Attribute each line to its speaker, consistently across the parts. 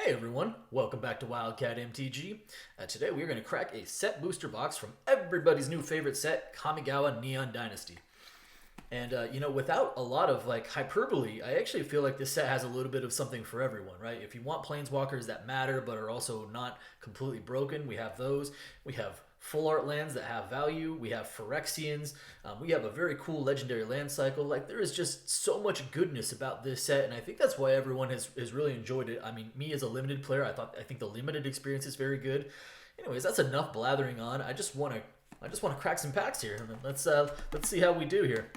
Speaker 1: Hey everyone, welcome back to Wildcat MTG. Today we are going to crack a set booster box from everybody's new favorite set, Kamigawa Neon Dynasty. And without a lot of hyperbole, I actually feel like this set has a little bit of something for everyone, right? If you want Planeswalkers that matter but are also not completely broken, we have those. We have full art lands that have value. We have Phyrexians. We have a very cool legendary land cycle. Like, there is just so much goodness about this set, and I think that's why everyone has really enjoyed it. I mean, me as a limited player, I think the limited experience is very good. Anyways, that's enough blathering on. I just want to crack some packs here. Let's see how we do here.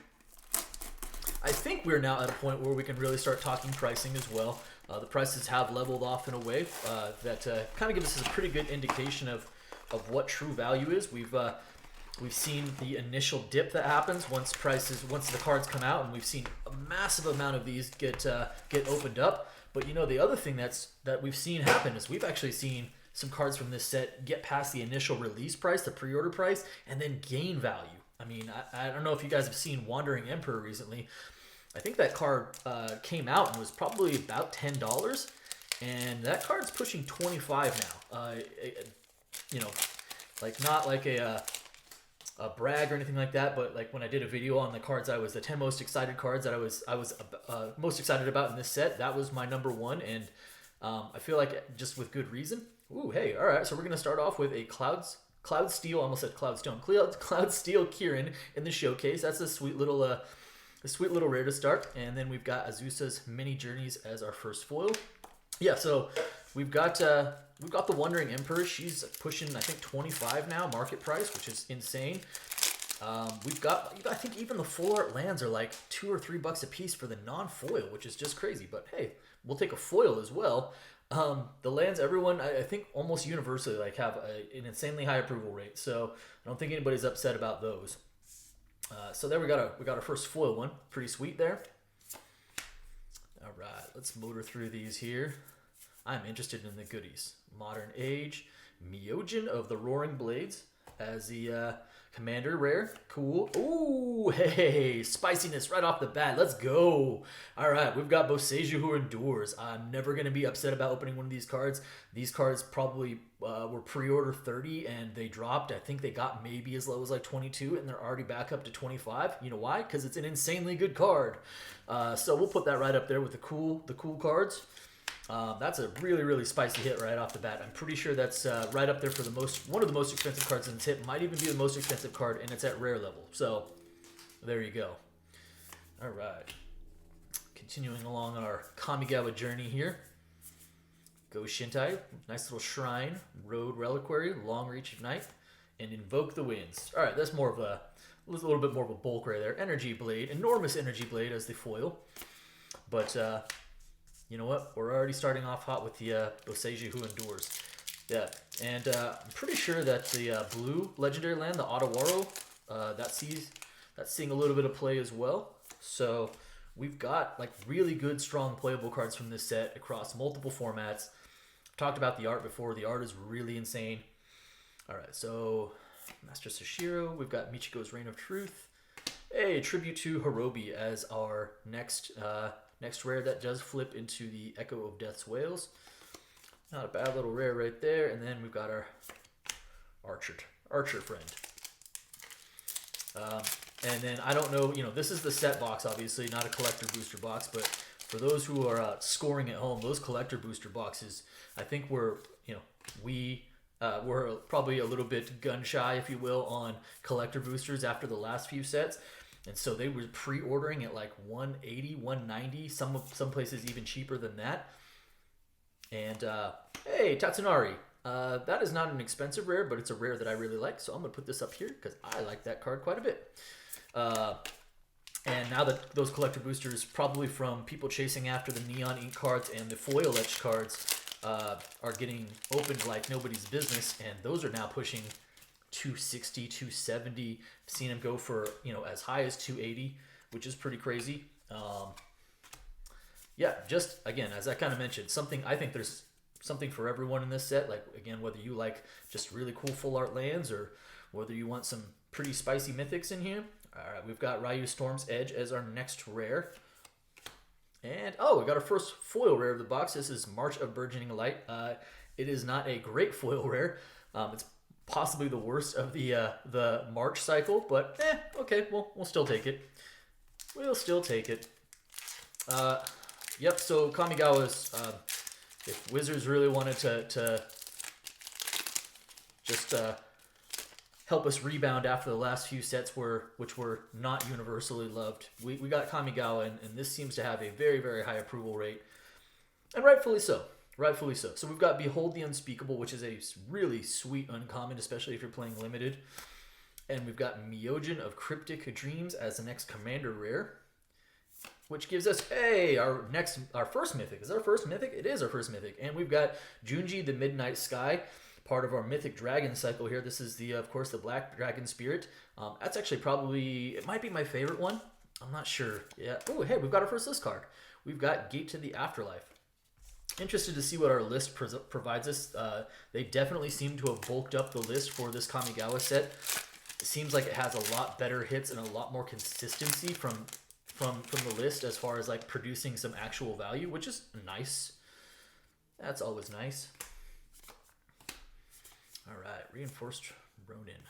Speaker 1: I think we're now at a point where we can really start talking pricing as well. The prices have leveled off in a way that kind of gives us a pretty good indication of what true value is. We've seen the initial dip that happens once the cards come out, and we've seen a massive amount of these get opened up. But the other thing that we've seen happen is we've actually seen some cards from this set get past the initial release price, the pre-order price, and then gain value. I mean, I don't know if you guys have seen Wandering Emperor recently. I think that card came out and was probably about $10, and that card's pushing 25 now. Not like a brag or anything like that, but like when I did a video on the cards, the 10 most excited cards that I was most excited about in this set, that was my number one, and I feel like just with good reason. Ooh, hey, all right, so we're gonna start off with a Cloud Steel, almost said Cloudstone, Cloud Steel Kieran in the showcase. That's a sweet little rare to start, and then we've got Azusa's Mini Journeys as our first foil. Yeah, so we've got the Wandering Emperor. She's pushing, I think, 25 now market price, which is insane. We've got, I think even the full art lands are like $2 or $3 a piece for the non-foil, which is just crazy. But hey, we'll take a foil as well. The lands, everyone, I think almost universally have an insanely high approval rate. So I don't think anybody's upset about those. So there we got our first foil one. Pretty sweet there. All right, let's motor through these here. I'm interested in the goodies. Modern Age, Myojin of the Roaring Blades as the commander rare. Cool. Ooh, hey, spiciness right off the bat. Let's go. All right, we've got Boseiju Who Endures. I'm never going to be upset about opening one of these cards. These cards probably were pre-order 30 and they dropped. I think they got maybe as low as like 22 and they're already back up to 25. You know why? Because it's an insanely good card. So we'll put that right up there with the cool cards. That's a really, really spicy hit right off the bat. I'm pretty sure that's right up there for one of the most expensive cards in this hit. Might even be the most expensive card, and it's at rare level. So there you go. All right. Continuing along our Kamigawa journey here. Go Shintai, nice little shrine, Road Reliquary, Long Reach Ignite, and Invoke the Winds. All right, that's a little bit more of a bulk right there. Energy Blade, enormous Energy Blade as the foil. But you know what? We're already starting off hot with the Boseiju Who Endures. Yeah, and I'm pretty sure that the blue legendary land, the Otawaro, that's seeing a little bit of play as well. So we've got really good, strong playable cards from this set across multiple formats. Talked about the art before. The art is really insane. All right, so Master Sashiro. We've got Michiko's Reign of Truth. A tribute to Hirobi as our next rare that does flip into the Echo of Death's Wails. Not a bad little rare right there. And then we've got our Archer friend. And then I don't know, this is the set box, obviously, not a collector booster box, but for those who are scoring at home, those collector booster boxes, I think we're probably a little bit gun shy, if you will, on collector boosters after the last few sets. And so they were pre-ordering at like $180, $190, some places even cheaper than that. And hey, Tatsunari. That is not an expensive rare, but it's a rare that I really like. So I'm going to put this up here because I like that card quite a bit. And now that those collector boosters, probably from people chasing after the Neon Ink cards and the foil etched cards, are getting opened like nobody's business. And those are now pushing 260, 270. I've seen them go for, as high as 280, which is pretty crazy. Yeah, just again, as I kind of mentioned, I think there's something for everyone in this set. Like, again, whether you like just really cool full art lands or whether you want some pretty spicy mythics in here. All right, we've got Ryu Storm's Edge as our next rare. And oh, we got our first foil rare of the box. This is March of Burgeoning Light. It is not a great foil rare. It's possibly the worst of the March cycle, but okay, we'll still take it. We'll still take it. Yep. So Kamigawa's, if Wizards really wanted to just help us rebound after the last few sets which were not universally loved. We got Kamigawa, and this seems to have a very, very high approval rate, and rightfully so. Rightfully so. So we've got Behold the Unspeakable, which is a really sweet uncommon, especially if you're playing limited. And we've got Myojin of Cryptic Dreams as the next commander rare, which gives us, hey, our first mythic. Is it our first mythic? It is our first mythic. And we've got Junji the Midnight Sky, part of our Mythic Dragon cycle here. This is of course, the Black Dragon Spirit. That's actually it might be my favorite one. I'm not sure. Yeah. Oh, hey, we've got our first list card. We've got Gate to the Afterlife. Interested to see what our list provides us. They definitely seem to have bulked up the list for this Kamigawa set. It seems like it has a lot better hits and a lot more consistency from the list as far as like producing some actual value, which is nice. That's always nice. All right, Reinforced Ronin.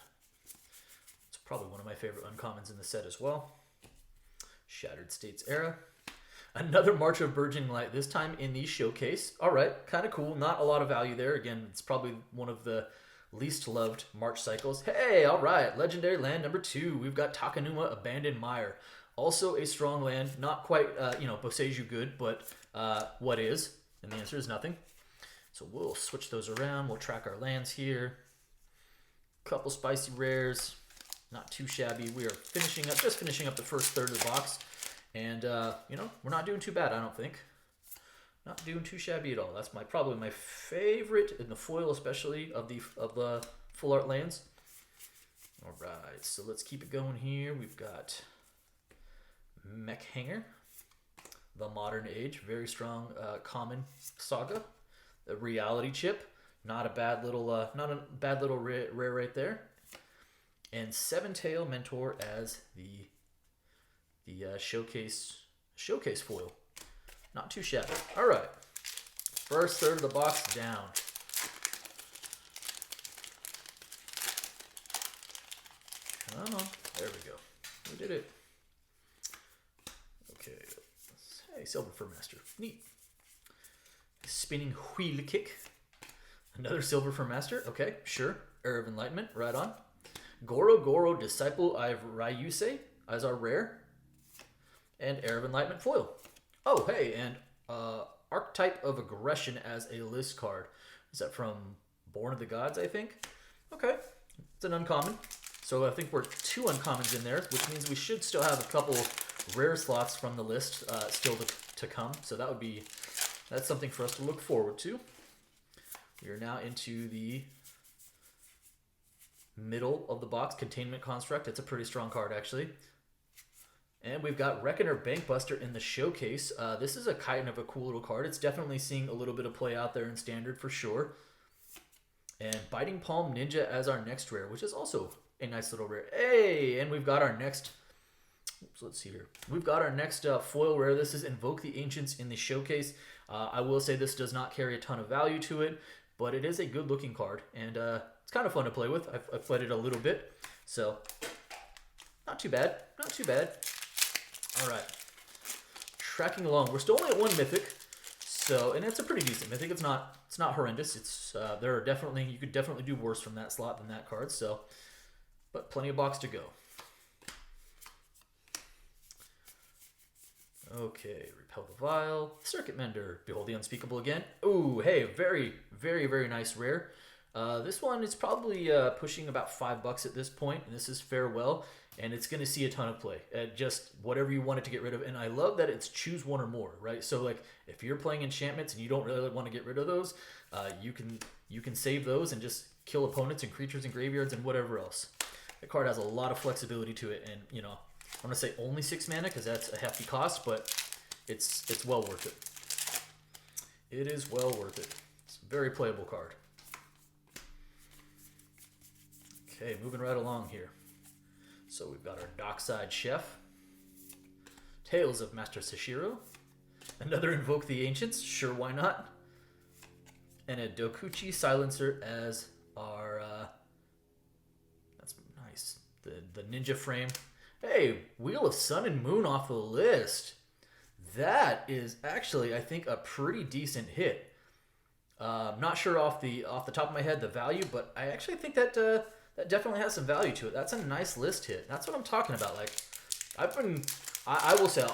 Speaker 1: It's probably one of my favorite uncommons in the set as well. Shattered States Era. Another March of Burgeoning Light, this time in the showcase. All right, kind of cool. Not a lot of value there. Again, it's probably one of the least loved March cycles. Hey, all right, Legendary Land number 2. We've got Takenuma Abandoned Mire. Also a strong land. Not quite, Boseiju good, but what is? And the answer is nothing. So we'll switch those around. We'll track our lands here. Couple spicy rares. Not too shabby. We are just finishing up the first third of the box. And, we're not doing too bad, I don't think. Not doing too shabby at all. That's probably my favorite, in the foil especially, of the full art lands. All right, so let's keep it going here. We've got Mech Hanger, the Modern Age, very strong common saga. The Reality Chip, not a bad little rare right there. And Seven Tail Mentor as the showcase foil. Not too shabby. All right, first third of the box down. Come on, there we go. We did it. Okay, hey, Silver Fur Master, neat. Spinning Wheel Kick, another Silver Fur Master. Okay, sure. Era of Enlightenment, right on. Goro Disciple of Ryusei as our rare. And Era of Enlightenment foil. Oh, hey, and Archetype of Aggression as a list card. Is that from Born of the Gods, I think? Okay, it's an uncommon. So I think we're 2 uncommons in there, which means we should still have a couple rare slots from the list still to come. So that's something for us to look forward to. We are now into the middle of the box, Containment Construct. It's a pretty strong card, actually. And we've got Reckoner Bankbuster in the showcase. This is a kind of a cool little card. It's definitely seeing a little bit of play out there in Standard for sure. And Biting Palm Ninja as our next rare, which is also a nice little rare. Hey, and we've got our next... Oops, let's see here. We've got our next foil rare. This is Invoke the Ancients in the showcase. I will say this does not carry a ton of value to it, but it is a good-looking card, and it's kind of fun to play with. I've played it a little bit, so not too bad. Not too bad. All right, tracking along. We're still only at 1 mythic, and it's a pretty decent mythic. It's not horrendous. It's you could definitely do worse from that slot than that card. So, but plenty of box to go. Okay, Repel the Vile, Circuit Mender, Behold the Unspeakable again. Ooh, hey, very, very, very nice rare. This one is probably pushing about $5 at this point, and this is Farewell, and it's going to see a ton of play. Just whatever you want it to get rid of, and I love that it's choose one or more, right? So like if you're playing enchantments and you don't really want to get rid of those, you can save those and just kill opponents and creatures and graveyards and whatever else. The card has a lot of flexibility to it, and I'm going to say only 6 mana because that's a hefty cost, but it's well worth it. It is well worth it. It's a very playable card. Okay, moving right along here. So we've got our Dockside Chef, Tales of Master Sashiro, Another Invoke the Ancients, sure, why not? And a Dokuchi Silencer as our, that's nice, the Ninja Frame. Hey, Wheel of Sun and Moon off the list. That is actually, I think, a pretty decent hit. Not sure off the top of my head the value, but I actually think that that definitely has some value to it. That's a nice list hit. That's what I'm talking about. Like, I will say,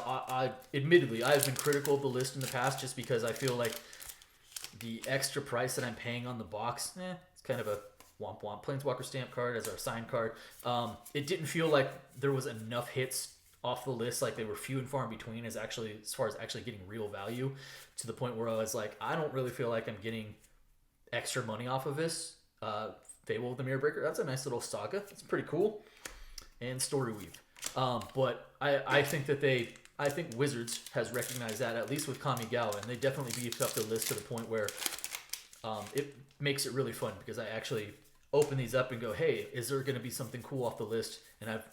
Speaker 1: admittedly, I've been critical of the list in the past just because I feel like the extra price that I'm paying on the box, it's kind of a womp womp. Planeswalker stamp card as our signed card. It didn't feel like there was enough hits off the list, like they were few and far in between as far as actually getting real value, to the point where I was like, I don't really feel like I'm getting extra money off of this. Fable of the Mirror Breaker, that's a nice little saga. It's pretty cool. And Story Weave. But I think that I think Wizards has recognized that, at least with Kamigawa, and they definitely beefed up the list to the point where it makes it really fun, because I actually open these up and go, hey, is there going to be something cool off the list? And I've,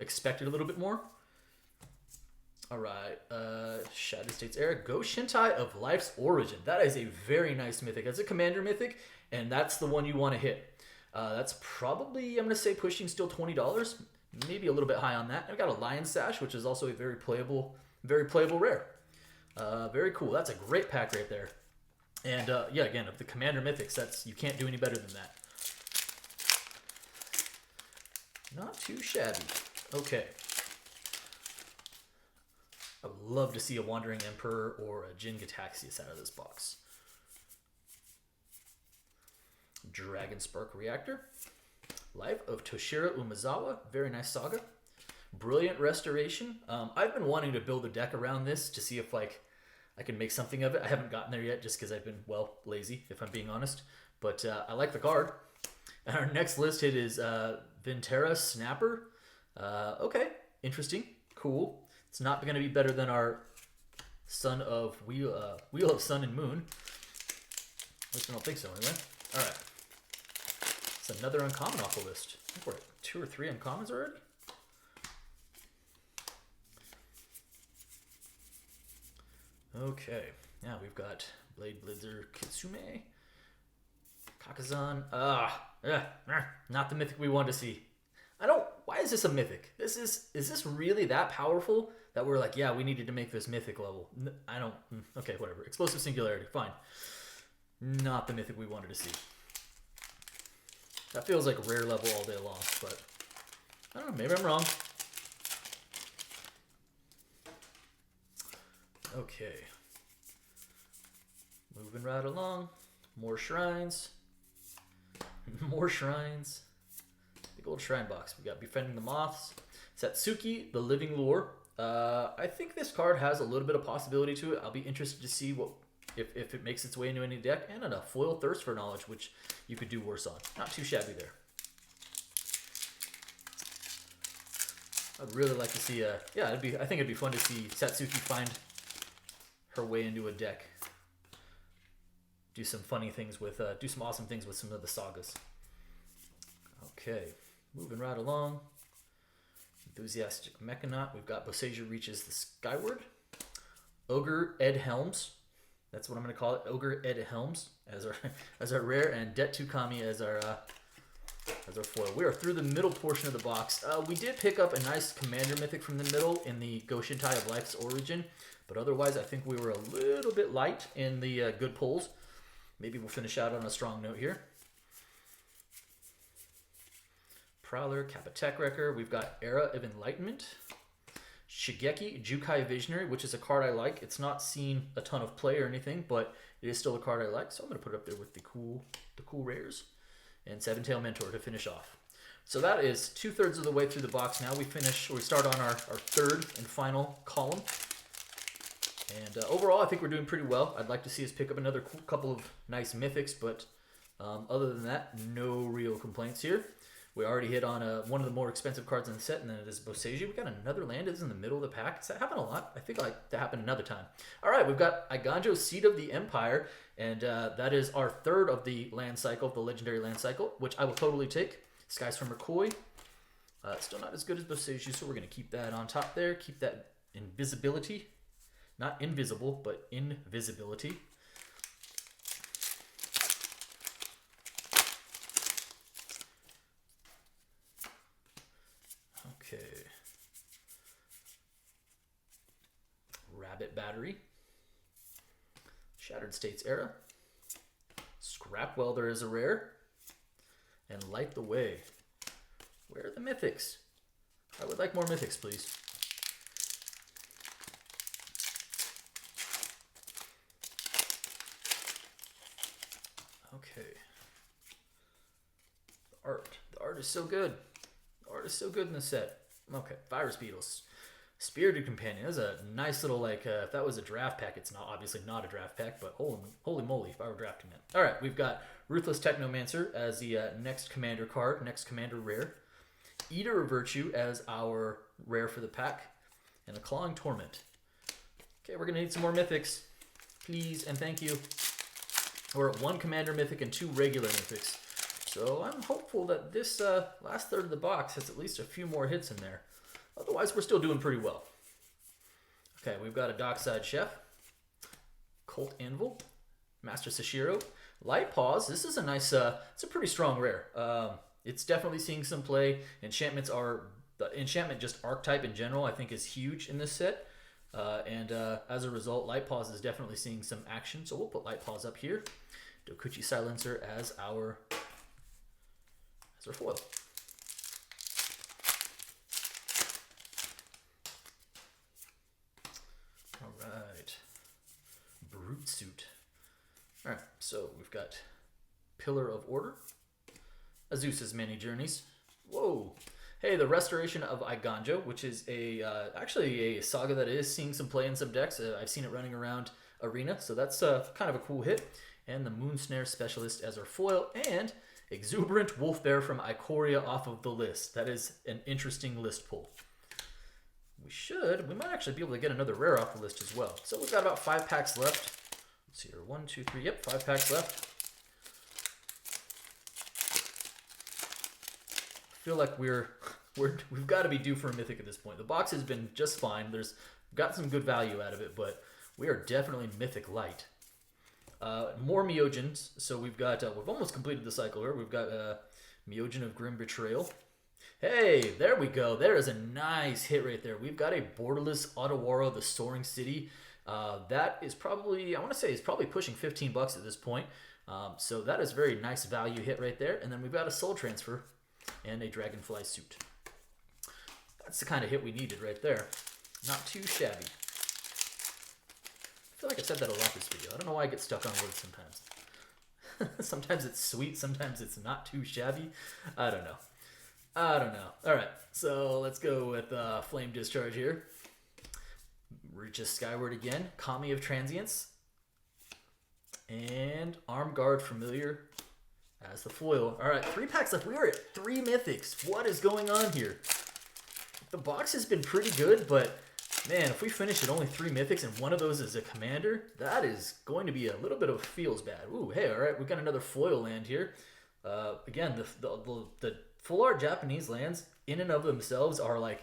Speaker 1: expected a little bit more. All right, Shattered States Era, Go Shintai of Life's Origin. That is a very nice mythic. That's a commander mythic, and that's the one you want to hit. That's probably, I'm going to say, pushing still $20. Maybe a little bit high on that. I've got a Lion Sash, which is also a very playable rare. Very cool. That's a great pack right there. And yeah, again, of the commander mythics, you can't do any better than that. Not too shabby. Okay. I would love to see a Wandering Emperor or a Jin Gataxias out of this box. Dragon Spark Reactor. Life of Toshiro Umezawa. Very nice saga. Brilliant Restoration. I've been wanting to build a deck around this to see if I can make something of it. I haven't gotten there yet just because I've been, lazy, if I'm being honest. But I like the card. And our next list hit is Vintera Snapper. Okay, interesting, cool. It's not going to be better than our Wheel of Sun and Moon. At least I don't think so, anyway. All right. It's another uncommon off the list. I think we're at 2 or 3 uncommons already. Okay, now we've got Blade Blitzer Kitsume. Kakazan. Not the mythic we wanted to see. Why is this a mythic? Is this really that powerful that we're like, yeah, we needed to make this mythic level? Okay, whatever. Explosive Singularity, fine. Not the mythic we wanted to see. That feels like rare level all day long, but I don't know, maybe I'm wrong. Okay. Moving right along. More shrines. More shrines. Big old shrine box. We got Befriending the Moths. Satsuki, the Living Lore. I think this card has a little bit of possibility to it. I'll be interested to see if it makes its way into any deck. And a foil Thirst for Knowledge, which you could do worse on. Not too shabby there. I'd really like to see I think it'd be fun to see Satsuki find her way into a deck. Do some funny things with, do some awesome things with some of the sagas. Okay, moving right along. Enthusiastic Mechanaut. We've got Boseiju Reaches the Skyward. Ogre Ed Helms. That's what I'm going to call it. Ogre Ed Helms as our rare, and Det Tukami as our foil. We are through the middle portion of the box. We did pick up a nice commander mythic from the middle in the Go Shintai of Life's Origin, but otherwise I think we were a little bit light in the good pulls. Maybe we'll finish out on a strong note here. Prowler, Kappa Wrecker. We've got Era of Enlightenment. Shigeki Jukai Visionary, which is a card I like. It's not seen a ton of play or anything, but it is still a card I like, so I'm going to put it up there with the cool rares. And Seven Tail Mentor to finish off. So that is 2/3 of the way through the box now. We start on our third and final column. And overall, I think we're doing pretty well. I'd like to see us pick up another couple of nice mythics, but other than that, no real complaints here. We already hit on one of the more expensive cards in the set, and then it is Boseiju. We got another land that's in the middle of the pack. Does that happen a lot? I think I like to happen another time. All right, we've got Iganjo, Seed of the Empire, and that is our third of the land cycle, the legendary land cycle, which I will totally take. Skies from McCoy. Still not as good as Boseiju, so we're going to keep that on top there. Keep that invisibility. Not invisible, but invisibility. Okay. Rabbit Battery. Shattered States Era. Scrap Welder is a rare. And Light the Way. Where are the mythics? I would like more mythics, please. Okay. The art. The art is so good. The art is so good in this set. Okay. Virus Beetles. Spirited Companion. That's a nice little, like, if that was a draft pack, it's not obviously not a draft pack, but holy moly if I were drafting that. All right, we've got Ruthless Technomancer as the next commander card, next commander rare. Eater of Virtue as our rare for the pack, and a Clawing Torment. Okay, we're gonna need some more mythics, please and thank you. We're at 1 commander mythic and 2 regular mythics, so I'm hopeful that this last third of the box has at least a few more hits in there. Otherwise, we're still doing pretty well. Okay, we've got a Dockside Chef, Colt Anvil, Master Sashiro, Light Paws. This is a nice, it's a pretty strong rare. It's definitely seeing some play. Enchantments are, the enchantment just archetype in general, I think is huge in this set. And as a result, Light Paws is definitely seeing some action. So we'll put Light Paws up here. Dokuchi Silencer as our foil. Alright. Brute Suit. Alright, so we've got Pillar of Order. Azusa's Many Journeys. Whoa! Hey, the Restoration of Eiganjo, which is a actually a saga that is seeing some play in some decks. I've seen it running around Arena, so that's kind of a cool hit. And the Moonsnare Specialist as our foil, and Exuberant Wolf Bear from Ikoria off of the list. That is an interesting list pull. We might actually be able to get another rare off the list as well. So we've got about 5 packs left. Let's see here, 1, 2, 3, yep, 5 packs left. I feel like we've got to be due for a mythic at this point. The box has been just fine. We've got some good value out of it, but we are definitely mythic light. More Myojins. So we've almost completed the cycle here. We've got Myojin of Grim Betrayal. Hey, there we go. There is a nice hit right there. We've got a Borderless Otawara, the Soaring City. That is probably, I want to say, is probably pushing $15 at this point. So that is a very nice value hit right there. And then we've got a Soul Transfer and a Dragonfly Suit. That's the kind of hit we needed right there. Not too shabby. I feel like I said that a lot this video. I don't know why I get stuck on words sometimes. Sometimes it's sweet, sometimes it's not too shabby. I don't know. All right, so let's go with Flame Discharge here. Reaches skyward again. Kami of Transience. And Arm Guard Familiar as the foil. All right, 3 packs left. We are at 3 mythics. What is going on here? The box has been pretty good, but man, if we finish at only 3 mythics and one of those is a commander, that is going to be a little bit of feels bad. Ooh, hey, all right, we've got another foil land here. Again, the full art Japanese lands in and of themselves are like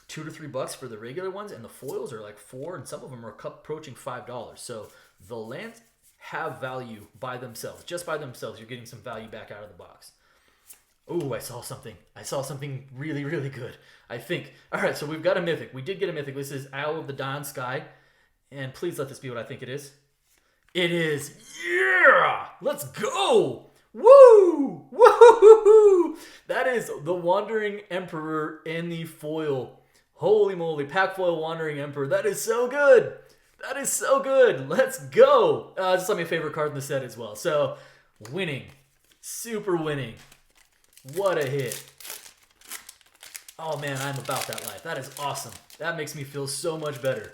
Speaker 1: $2 to $3 for the regular ones, and the foils are like $4, and some of them are approaching $5. So the lands have value by themselves. Just by themselves, you're getting some value back out of the box. Ooh, I saw something. I saw something really, really good, I think. All right, so we've got a mythic. We did get a mythic. This is Owl of the Dawn Sky. And please let this be what I think it is. It is. Yeah! Let's go! Woo! Woo! That is the Wandering Emperor in the foil. Holy moly, pack foil Wandering Emperor. That is so good. That is so good. Let's go. It's like my favorite card in the set as well. So, winning. Super winning. What a hit. Oh man, I'm about that life. That is awesome. That makes me feel so much better.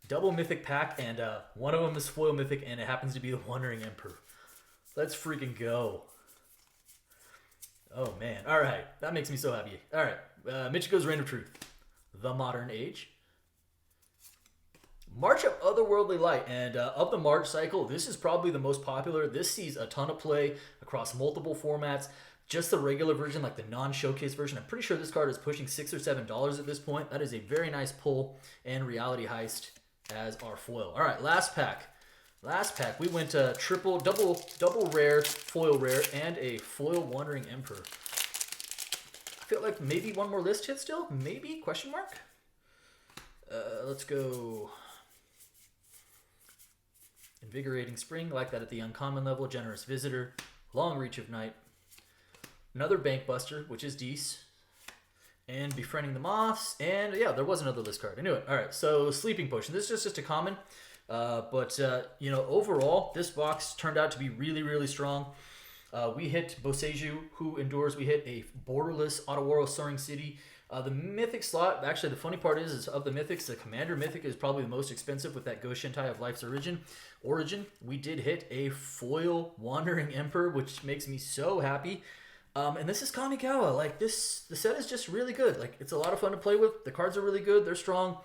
Speaker 1: Double mythic pack, and one of them is foil mythic, and it happens to be the Wandering Emperor. Let's freaking go. Oh man. All right. That makes me so happy. All right. Michiko's Reign of Truth. The Modern Age. March of Otherworldly Light. And of the March cycle, this is probably the most popular. This sees a ton of play across multiple formats. Just the regular version, like the non-showcase version. I'm pretty sure this card is pushing $6 or $7 at this point. That is a very nice pull and Reality Heist. as our foil. All right, last pack. Last pack, we went double rare, foil rare, and a foil Wandering Emperor. I feel like maybe one more list hit still. Maybe? Question mark? Let's go. Invigorating Spring, like that at the uncommon level. Generous Visitor, Long Reach of Night, another Bank Buster, which is Dees, and Befriending the Moths, and yeah, there was another list card. I knew it. All right, so Sleeping Potion. This is just a common, but you know, overall, this box turned out to be really, really strong. We hit Boseiju, Who Endures. We hit a borderless Otawaro Soaring City. The Mythic slot, actually the funny part is of the Mythics, the Commander Mythic is probably the most expensive with that Go Shintai of Life's Origin. We did hit a foil Wandering Emperor, which makes me so happy. And this is Kamigawa. Like the set is just really good. Like it's a lot of fun to play with. The cards are really good. They're strong.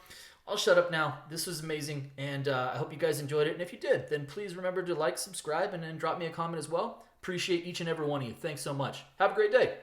Speaker 1: I'll shut up now. This was amazing. And I hope you guys enjoyed it. And if you did, then please remember to like, subscribe, and then drop me a comment as well. Appreciate each and every one of you. Thanks so much. Have a great day.